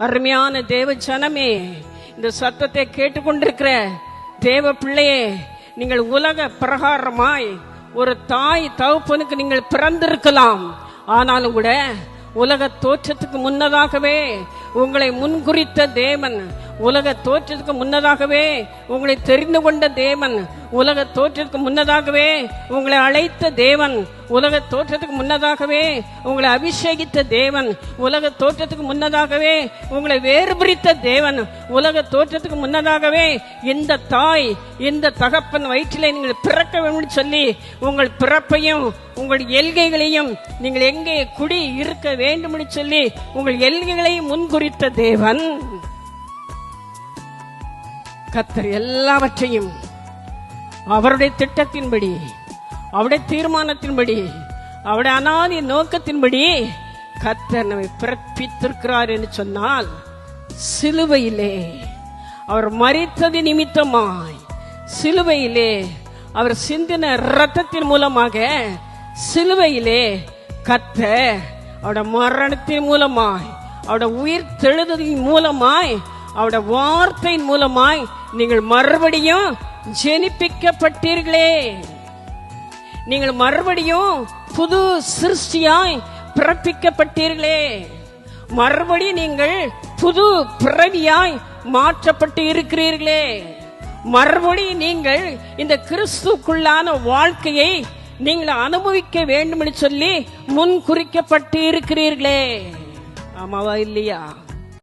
அருமையான தேவ ஜனமே, இந்த சத்தத்தை கேட்டுக்கொண்டிருக்கிற தேவ பிள்ளையே, நீங்கள் உலக பிரகாரமாய் ஒரு தாய் தகப்பனுக்கு நீங்கள் பிறந்திருக்கலாம். ஆனாலும் கூட உலக தோற்றத்துக்கு முன்னதாகவே உங்களை முன்குறித்த தேவன், உலக தோற்றத்துக்கு முன்னதாகவே உங்களை தெரிந்து கொண்ட தேவன், உலக தோற்றத்துக்கு முன்னதாகவே உங்களை அழைத்த தேவன், உலக தோற்றத்துக்கு முன்னதாகவே உங்களை அபிஷேகித்த தேவன், உலக தோற்றத்துக்கு முன்னதாகவே உங்களை வேறு பிரித்த தேவன், உலக தோற்றத்துக்கு முன்னதாகவே இந்த தாய் இந்த தகப்பன் வயிற்றிலே நீங்கள் பிறக்க வேண்டும் சொல்லி உங்கள் பிறப்பையும் உங்கள் எல்கைகளையும் நீங்கள் எங்கே குடி இருக்க வேண்டும் சொல்லி உங்கள் எல்கைகளையும் முன்குறித்த தேவன். கர்த்தர் எல்லாவற்றையும் அவருடைய திட்டத்தின்படி, அவருடைய தீர்மானத்தின்படி, அவருடைய அனாதி நோக்கத்தின்படி கர்த்தர் நம்மை பிறப்பித்திருக்கிறார் என்று சொன்னால், சிலுவையிலே அவர் மரித்தது நிமித்தமாய், சிலுவையிலே அவர் சிந்தின இரத்தத்தின் மூலமாக, சிலுவையிலே கர்த்தர் அவருடைய மரணத்தின் மூலமாய், அவருடைய உயிர் தெழுதலின் மூலமாய், அவருடைய வார்த்தையின் மூலமாய் நீங்கள் மறுபடியும் ஜெனிப்பிக்கப்பட்டீர்களே. நீங்கள் மறுபடியும் புது சிருஷ்டியாய் பிறப்பிக்கப்பட்டீர்களே. மறுபடியும் நீங்கள் புது பிறவியாய் மாற்றப்பட்டு இருக்கிறீர்களே. மறுபடியும் நீங்கள் இந்த கிறிஸ்துக்குள்ளான வாழ்க்கையை நீங்கள் அனுபவிக்க வேண்டும் என்று சொல்லி முன் குறிக்கப்பட்டு இருக்கிறீர்களே. ஆமாவா இல்லையா?